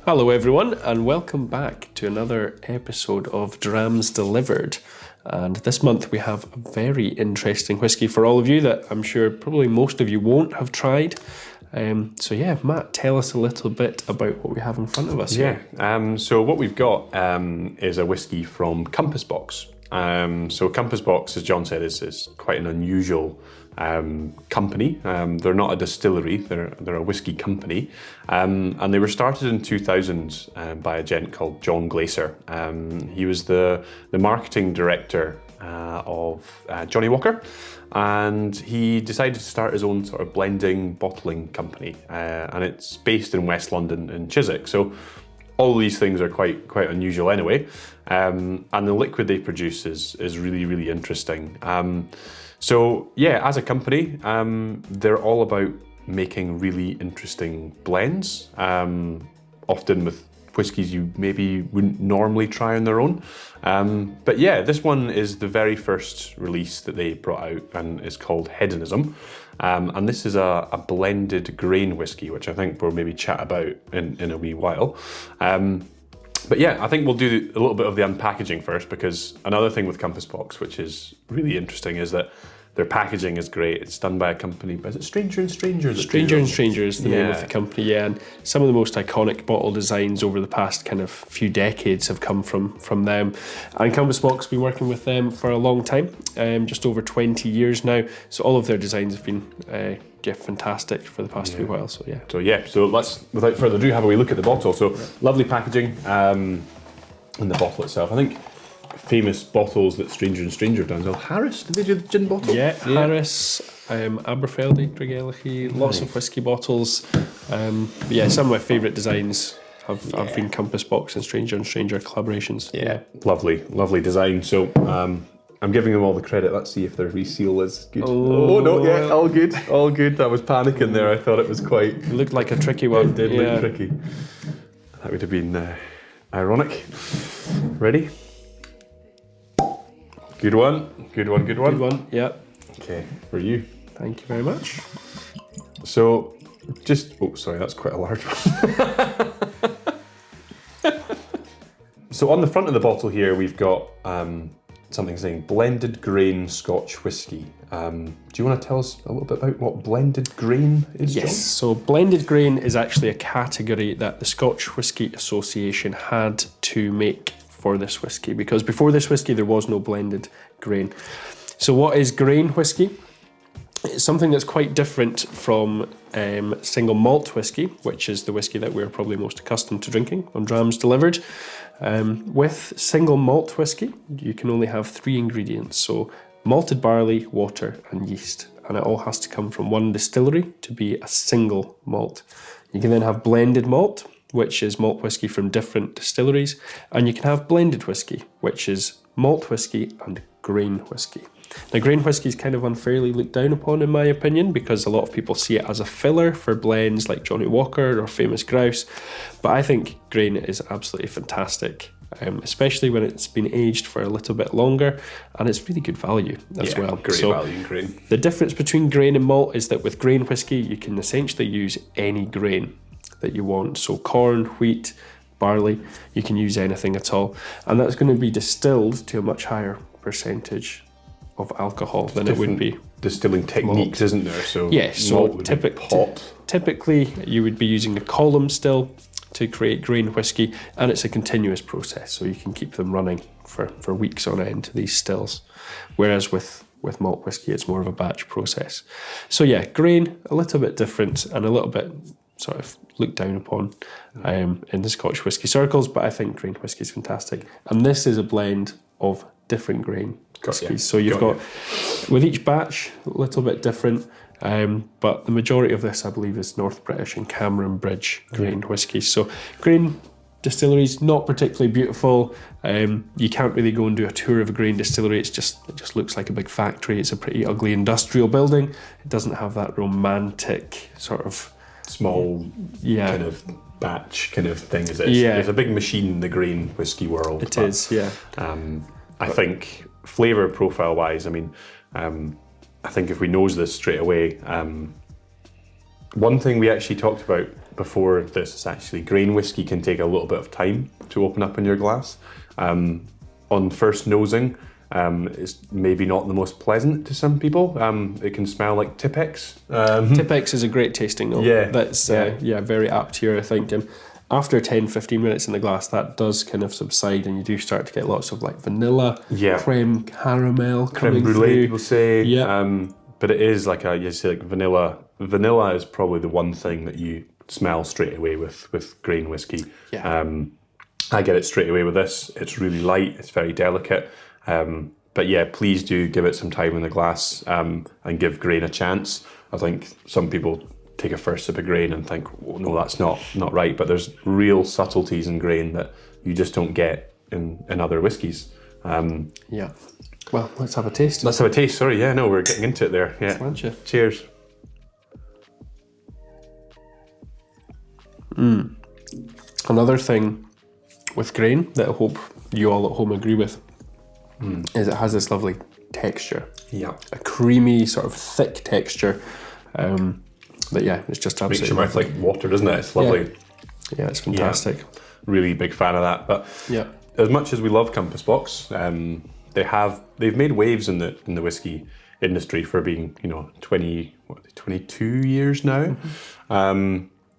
Hello everyone, and welcome back to another episode of Drams Delivered. And this month we have a very interesting whisky for all of you that I'm sure probably most of you won't have tried. So yeah, Matt, tell us a little bit about what we have in front of us here. So what we've got is a whisky from Compass Box. So Compass Box, as John said, is quite an unusual company. They're not a distillery, they're a whisky company. And they were started in 2000 by a gent called John Glaser. He was the marketing director of Johnnie Walker, and he decided to start his own sort of blending bottling company, and it's based in West London in Chiswick. So all these things are quite unusual anyway, and the liquid they produce is really interesting. So yeah, as a company, they're all about making really interesting blends, often with whiskies you maybe wouldn't normally try on their own. But yeah, this one is the very first release that they brought out and is called Hedonism. And this is a blended grain whisky, which I think we'll maybe chat about in a wee while. But yeah, I think we'll do a little bit of the unpackaging first, because another thing with Compass Box, which is really interesting, is that their packaging is great. It's done by a company, but is it Stranger & Stranger? Stranger & Stranger is the name of the company, yeah. And some of the most iconic bottle designs over the past kind of few decades have come from them. And Compass Box has been working with them for a long time, just over 20 years now. So all of their designs have been fantastic for the past few while. So let's, without further ado, have a wee look at the bottle. So lovely packaging in the bottle itself. I think famous bottles that Stranger & Stranger have done. So Harris, did they do the gin bottle? Yeah. Harris, Aberfeldy, Craigellachie, lots of whisky bottles. Some of my favourite designs have been Compass Box and Stranger & Stranger collaborations. Yeah, lovely design. So I'm giving them all the credit. Let's see if their reseal is good. All good. I was panicking there. I thought it was quite... It looked like a tricky one. It did look tricky. That would have been ironic. Ready? Good one. Good one, yeah. Okay, for you. Thank you very much. So, that's quite a large one. So on the front of the bottle here, we've got something saying blended grain Scotch whisky. Do you want to tell us a little bit about what blended grain is, John? Yes, so blended grain is actually a category that the Scotch Whisky Association had to make for this whisky, because before this whisky there was no blended grain. So what is grain whisky? It's something that's quite different from single malt whisky, which is the whisky that we're probably most accustomed to drinking on Drams Delivered. With single malt whisky, you can only have 3 ingredients, so malted barley, water and yeast, and it all has to come from one distillery to be a single malt. You can then have blended malt, which is malt whisky from different distilleries, and you can have blended whisky, which is malt whisky and grain whisky. Now, grain whisky is kind of unfairly looked down upon in my opinion, because a lot of people see it as a filler for blends like Johnnie Walker or Famous Grouse, but I think grain is absolutely fantastic, especially when it's been aged for a little bit longer, and it's really good value as well. Great value in grain. The difference between grain and malt is that with grain whisky, you can essentially use any grain that you want. So corn, wheat, barley, you can use anything at all. And that's going to be distilled to a much higher percentage of alcohol than it would be. Distilling techniques, isn't there? So yes, so typically you would be using a column still to create grain whisky, and it's a continuous process, so you can keep them running for weeks on end, these stills. Whereas with malt whisky, it's more of a batch process. So yeah, grain, a little bit different and a little bit sort of looked down upon in the Scotch whisky circles, but I think grain whisky is fantastic. And this is a blend of different grain whiskies. So you've got, with each batch, a little bit different, but the majority of this, I believe, is North British and Cameron Bridge grain whiskies. So grain distilleries, not particularly beautiful. You can't really go and do a tour of a grain distillery. It just looks like a big factory. It's a pretty ugly industrial building. It doesn't have that romantic sort of small kind of batch kind of thing. It's a big machine in the grain whisky world. It is. I think flavour profile wise, I mean, I think if we nose this straight away, one thing we actually talked about before this is actually grain whiskey can take a little bit of time to open up in your glass. On first nosing, it's maybe not the most pleasant to some people. It can smell like Tipex. Tipex is a great tasting note. Yeah. That's very apt here, I think. And after 10-15 minutes in the glass, that does kind of subside, and you do start to get lots of like vanilla, crème, caramel coming Crème brulee, through. people say. Yeah. But it is like you say, like vanilla. Vanilla is probably the one thing that you smell straight away with grain whiskey. Yeah. I get it straight away with this. It's really light. It's very delicate. But yeah, please do give it some time in the glass and give grain a chance. I think some people take a first sip of grain and think, oh, no, that's not right. But there's real subtleties in grain that you just don't get in other whiskies. Yeah. Well, let's have a taste. Let's have a taste. Sorry, yeah, no, we're getting into it there. Yeah. Sláinte. Cheers. Another thing with grain that I hope you all at home agree with is it has this lovely texture. Yeah. A creamy, sort of thick texture. But yeah, it's just absolutely Makes your mouth like water, doesn't it? It's lovely. Yeah, it's fantastic. Yeah. Really big fan of that. But Yeah. as much as we love Compass Box, they've made waves in the whiskey industry for being 22 years now.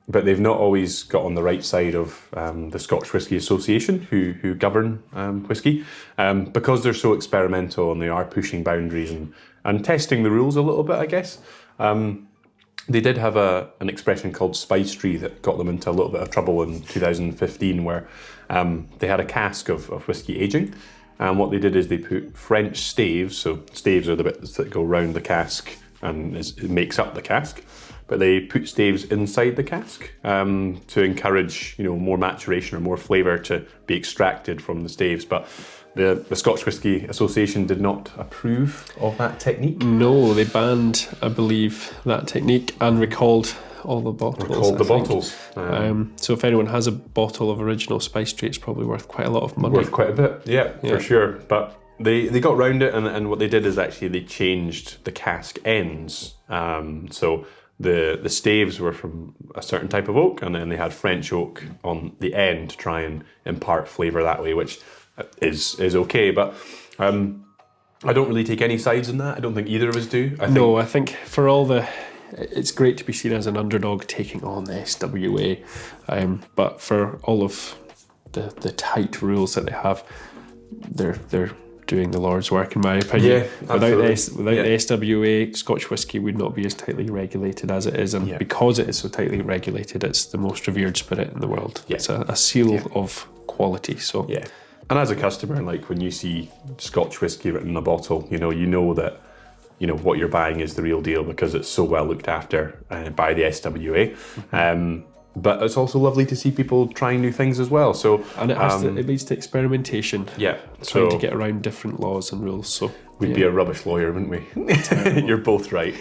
But they've not always got on the right side of the Scotch Whisky Association, who govern whiskey, because they're so experimental and they are pushing boundaries and testing the rules a little bit, I guess. They did have an expression called spice tree that got them into a little bit of trouble in 2015, where they had a cask of whiskey aging. And what they did is they put French staves, so staves are the bits that go round the cask and it makes up the cask. But they put staves inside the cask to encourage, more maturation or more flavour to be extracted from the staves. But the Scotch Whisky Association did not approve of that technique. No, they banned, I believe, that technique and recalled all the bottles. Bottles. So if anyone has a bottle of original Spice Tree, it's probably worth quite a lot of money. Worth quite a bit, yeah. For sure. But they got round it, and what they did is actually they changed the cask ends. So the staves were from a certain type of oak, and then they had French oak on the end to try and impart flavour that way, which is okay. But I don't really take any sides in that. I don't think either of us do. I think for all it's great to be seen as an underdog taking on the SWA, but for all of the tight rules that they have, they're doing the Lord's work, in my opinion. Yeah, without the SWA, Scotch whisky would not be as tightly regulated as it is, and because it is so tightly regulated, it's the most revered spirit in the world. Yeah. It's a seal of quality. So yeah, and as a customer, like when you see Scotch whisky written in a bottle, you know that what you're buying is the real deal because it's so well looked after by the SWA. But it's also lovely to see people trying new things as well. So and it leads to experimentation. Yeah, trying to get around different laws and rules. So we'd be a rubbish lawyer, wouldn't we? You're both right.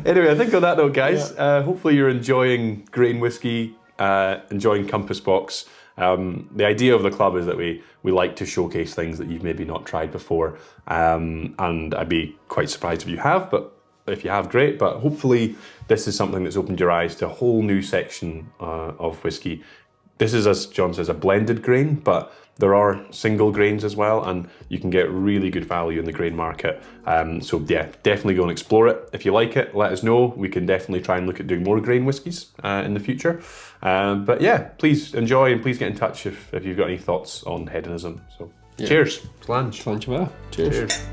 Anyway, I think on that note, guys, hopefully you're enjoying grain whiskey, enjoying Compass Box. The idea of the club is that we like to showcase things that you've maybe not tried before, and I'd be quite surprised if you have, but if you have, great. But hopefully this is something that's opened your eyes to a whole new section of whiskey. This is, as John says, a blended grain, but there are single grains as well, and you can get really good value in the grain market. So yeah, definitely go and explore it. If you like it, let us know. We can definitely try and look at doing more grain whiskies in the future. But yeah, please enjoy and please get in touch if you've got any thoughts on hedonism. So cheers. Sláinte. Sláinte. Cheers.